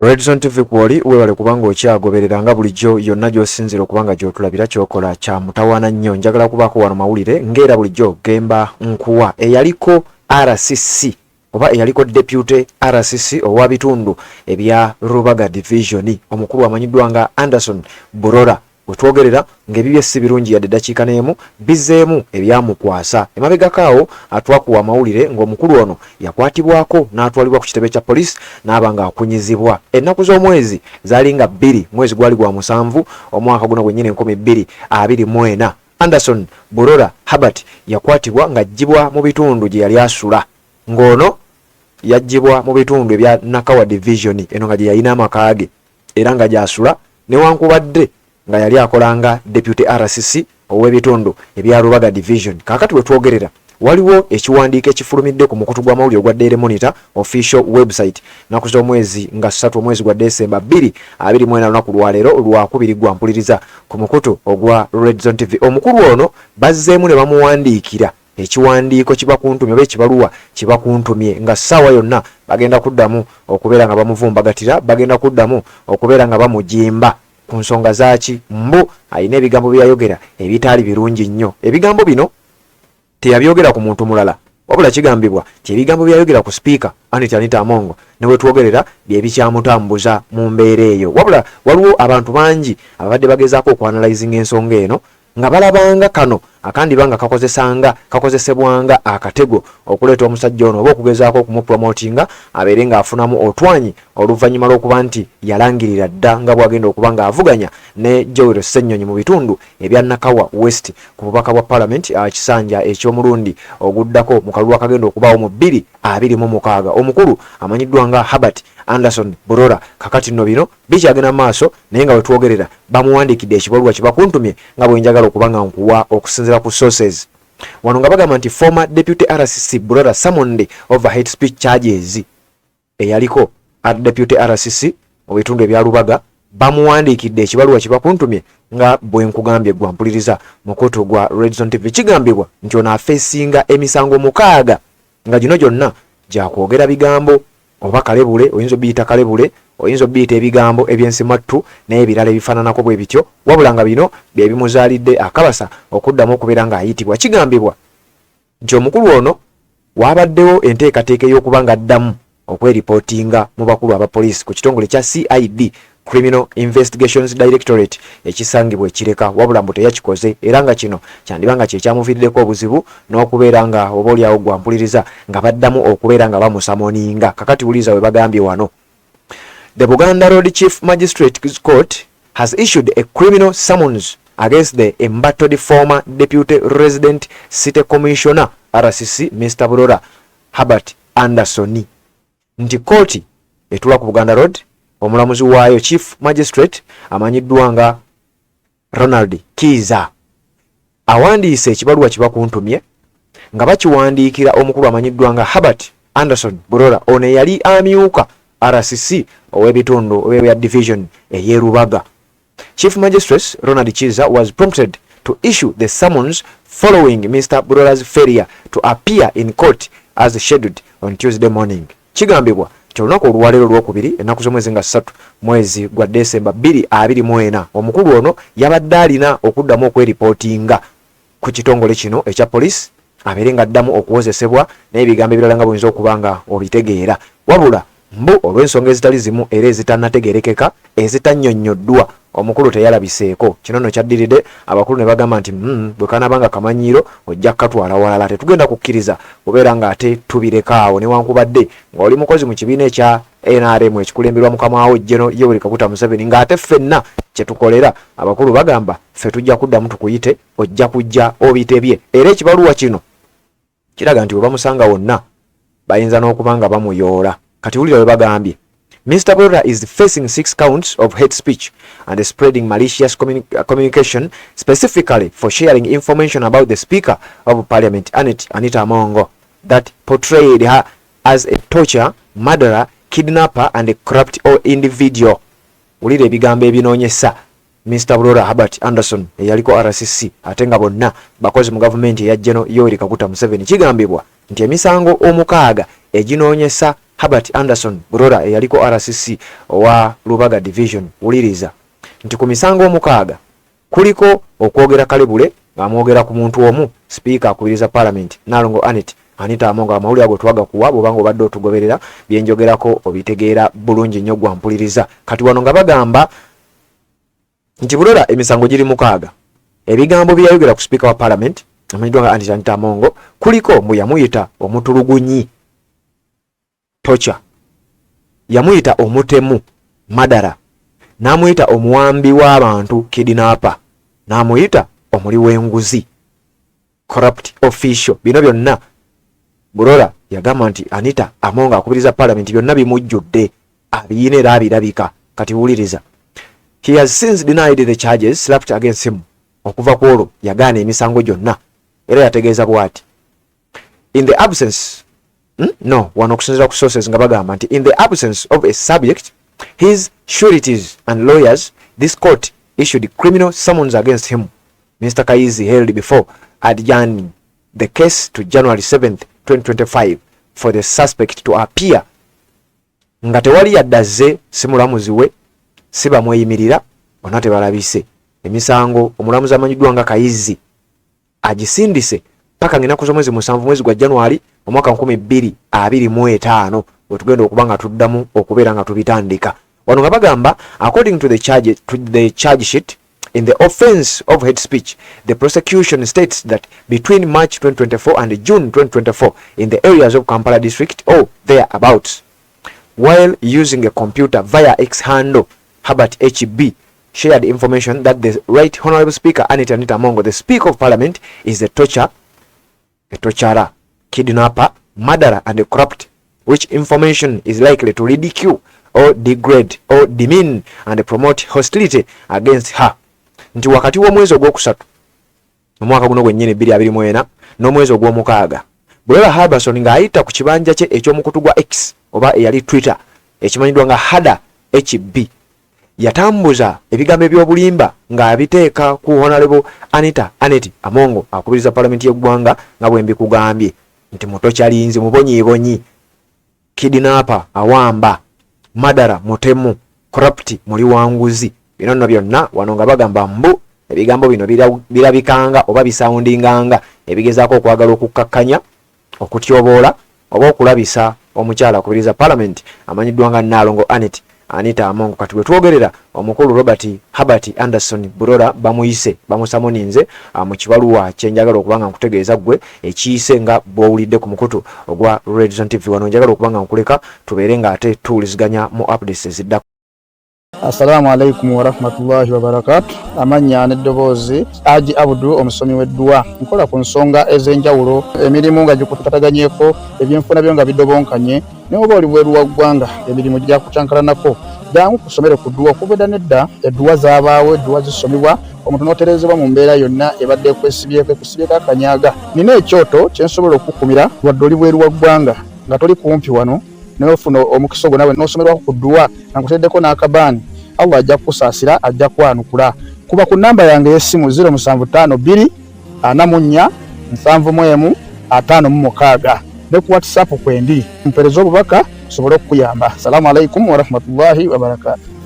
Redson TV kwoli wewale kubanga okyagoberera nga bulijjo yonna gy'osinzira okubanga gy'otulabira kyokola kya mutawaana nnyo. Njagala kubaako wano mawulire ng'era bulijjo Gemba Nkuwa eyaliko RCC oba eyaliko Deputy RCC owa bitundu ebya Rubaga Division omukulu amanyiddwa nga Anderson Burora wetwogerera ng'ebibye si birungi yadde eddakiika n'emu bizzeemu ebyamukwasa. Emabegakaawo atwakuwa amawulire ng'omukulu ono yakwatibwako n'atwalibwa ku kitebe kya poliisi n'aba ng'akunyizibwa. Ennaku z'omwezi zaali nga 2 mwezi gwali gwa 7 omwaka guno gwennyini 2024. Anderson Burora Herbert yakwatibwa ng'ajjibwa mu bitundu gye yali asula, ng'ono yajjibwa mu bitundu ebya Nakawa Division eno nga gye yalina amaka ge era nga gy'asula newankubadde nga yali akolanga Deputy RCC ow'ebitundu ebya Rubaga Division. Kaakati we twogerera waliwo ekiwandiiko ekifulumidde ku mukutu gw'amawulire ogwa Daily Monitor official website naku z'omwezi nga 3 omwezi gwa December 2024 lunaku lwaleero lwakubiri gwa mpuliriza ku mukutu ogwa Redson TV. Omukulu ono bazzeemu ne bamuwandiikira ekiwandiiko kibakuntumye oba ekibaluwa kibakuntumye nga ssaawa yonna bagenda kuddamu okubeera nga bamuvumbagatira, bagenda kuddamu okubeera nga bamujimba ku nsonga zaaki mbu alina ebigambo byayogera ebitaali birungi nnyo. Ebigambo bino teyabyogera ku muntu mulala wabula kigambibwa ti ebigambo byayogera ku Speaker Anita Amongo ne wetwogerera bye bikyamutambuza mu mbeera eyo. Wabula waliwo abantu bangi ababadde bagezaako okuanalyzinga ensonga eno nga balabanga kano akandibanga kakozesebwanga akatego okuleeta omusajja ono oba okugezaako okumupromotinga abeere ng'afunamu otwanyi oluvannyuma lw'okuba nti yalangirira dda nga bw'agenda okuba ng'avuganya ne Joel Ssennyonyi mu bitundu ebya Nakawa West ku bubaka bwa Parliament kisanja eky'omulundi oguddako mu kalulu akagenda okubaawo mu 2026. Omukulu amanyiddwa nga Herbert Anderson Burora kakati nno bino bikyagenda maaso naye nga wetwogerera bamuwandiikidde ekibaluwa kibakuntumye nga bwe njagala okuba nga nkuwa okusinziira ku sources. Wano nga bagamba nti former Deputy RCC Burora summoned over hate speech charges eyaliko Deputy RCC obitundu ebya Rubaga bamuwandiikidde ekibaluwa kibakuntumye nga bwe nkugambye gwa mpuliriza mu kutu gwa Redson TV. Kigambibwa nti ono afeesinga emisango 6 nga gino gyonna gyakwogera bigambo oba kalebule, oyinza obiyita kalebule, oyinza obiyita ebigambo ebyensimattu n'ebirala ebifaananako bwe bityo, wabula nga bino bye bimuzaalidde akabasa okuddamu okubeera ng'ayitibwa. Kigambibwa nti omukulu ono waabaddewo enteekateeka ey'okuba ng'addamu okweripotinga mu bakulu aba poliisi ku kitongole kya CID Criminal Investigations Directorate ekisangibwa ekireka, wabula mbu teyakikoze era nga kino kyandibanga kyekyamuviiriddeko obuzibu n'okubeera nga oba oliawo gwa mpuliriza nga baddamu okubeera nga bamusamoninga. Kakati wuliza we bagambye wano. The Buganda Road Chief Magistrates Court has issued a criminal summons against the embattled former Deputy Resident City Commissioner RCC Mr. Burora Herbert Anderson. Nti kooti etula ku Buganda Road omulamuzi waayo Chief Magistrate amanyiddwa nga Ronald Kiza awandiise ekibaluwa kibakuntumye nga bakiwandiikira omukulu amanyiddwa nga Herbert Anderson Burora ono yali amyuka RCC ow'ebitundu ebya Division ey'Erubaga. Chief Magistrate Ronald Kiza was prompted to issue the summons following Mr. Burora's failure to appear in court as scheduled on Tuesday morning. Kigambibwa olunaku olwaleero olwokubiri ennaku z'omwezi nga 3 mwezi gwa December 2024 omukulu ono yabadde alina okuddamu okweripotinga ku kitongole kino ekya poliisi abeere ng'addamu okuwozesebwa n'ebigambo ebirala nga buyinza okuba nga obitegeera, wabula mbu olw'ensonga ezitali zimu era ezitannategerekeka ezitannyonnyoddwa omukulu teyalabiseeko. Kino nno kyaddiridde abakulu ne bagamba nti bwe kanabanga kamanyiiro ojja kukatwala walala, tetugenda kukkiriza kubeera ng'ate tubirekaawo newankubadde ng'oli mukozi mu kibiina ekya NRM ekikulemberwa mukama wawo General Yoweri Kaguta Museveni ng'ate ffenna kye tukolera abakulu bagamba ffe tujja kuddamu tukuyite ojja kujja obitebye. Era ekibaluwa kino kiraga nti bwe bamusanga wonna bayinza n'okuba nga bamuyoola. Kati wulira we bagambye Mr. Burora is facing 6 counts of hate speech and spreading malicious communication, specifically for sharing information about the Speaker of Parliament, Anita Amongo, that portrayed her as a torturer, murderer, kidnapper and a corrupt individual. Ulire ebigambo ebinoonyesa Mr. Burora Herbert Anderson eyaliko RCC ate nga bonna bakozi mu gavumenti eya General Yoweri Kaguta Museveni. Kigambibwa nti emisango 6 eginoonyesa Herbert Anderson Burora eyaliko RCC wa Lubaga Division wuliriza nti ku misango omukaaga kuliko okwogera kalebule ng'amwogera ku muntu omu speaker akubiriza parliament Nalongo Anita Amongo amawulire ago twaga kuwa bobanga obadde otugoberera byenjogerako obitegeera bulungi nnyo gwampuliriza kati wano nga bagamba nti Burora emisango giri mukaaga ebigambo byayogera ku speaker wa parliament amanyidwa nga Anita Amongo kuliko mbu yamuyita omutulugunyi tocha yamuyita omutemu madara namuyita omuwambi w'abantu kidnapper namuyita omuli w'enguzi corrupt official bino byonna Burora yagamba nti Anita Amongo akubiriza parliament byonna bimujjudde abiyina era abirabika kati wuliriza he has since denied the charges slapped against him okuva ku olwo yagaana emisango gyonna era yategeeza bw'ati in the absence wano okusinziira ku sources nga bagamba nti in the absence of a subject his sureties and lawyers this court issued criminal summons against him. Mr. Kaizi held before adjourning the case to January 7th 2025 for the suspect to appear nga tewali yaddaze simulamuzi we siba mweyimirira bonna tebalabise emisango omulamuzi amanyiddwa nga Kaizi agisindise paka ngina kuzomwezi musanvu mwezi gwa January omwaka 2025 wetugenda okuba nga tuddamu okubeera nga tubitandika wano nga bagamba according to the charge sheet in the offense of hate speech the prosecution states that between March 2024 and June 2024 in the areas of Kampala district or thereabouts while using a computer via X handle Herbert HB shared information that the Right Honorable Speaker Anita Amongo, the Speaker of Parliament, is a torturer, kidnapper, murderer and a corrupt, which information is likely to ridicule or degrade or demean and promote hostility against her. Nti wakati w'omwezi ogwokusatu omwaka guno gwennyini 2024 n'omwezi ogw'omukaaga Burora Harberson ng'ayita ku kibanja kye eky'omukutu gwa X oba eyali Twitter ekimanyiddwa nga Hada HB yatambuza ebigambo eby'obulimba ng'abiteeka ku Honorable Anita Amongo akubiriza parliament y'eggwanga nga bwe mbikugambye nti mutokyalinzi mubonyiibonyi kidnapper awamba madara mutemu corrupt muli wanguzi bino nno byonna wano nga bagamba mbu ebigambo bino birabikanga oba bisoundinganga ebigezaako okwagala okukkakkanya okutyoboola oba okulabisa omukyala akubiriza parliament amanyiddwa nga Nalongo Anita Amongo kati bwe twogerera omukulu Herbert Anderson Burora bamuyise bamusamoninze mu kibaluwa kyenjagala okubanga nkutegeeza gwe ekiyise nga bwowulidde ku mukutu ogwa Red Zone TV wano njagala okubanga nkuleka tubeere nga ate tuwuliziganya mu updates eziddako. Assalamu alaikum wa rahmatullahi wa barakatuh. Amanya n'eddoboozi Haji Abdu omusomi w'eddua nkola ku nsonga ez'enjawulo emirimu nga gikutataganyeko ebyenfuna byo nga bidobonkanye ne oba oli bweru wa ggwanga emirimu gya kucankalanako jangu kusomere ku ddua okubeda nedda eddua zaabaawo eddua zisomebwa omuntu n'oterezebwa mu mbeera yonna ebadde kwesibyeko ekusibyeko akanyaaga nina ekyoto kyensobola okukumira wadde oli bweru wa ggwanga nga toli kumpi wano n'ofuna omukisa ogwo nawe n'osomerwako ku ddua nga nkuteddeko n'akabaani Allah ajja kusaasira ajja kwanukula kuba ku namba yange y'essimu 0752 44 71 56 ne ku WhatsApp kwendi mpereza obubaka sobole okuyamba. Assalamu alaikum wa rahmatullahi wa barakatuh.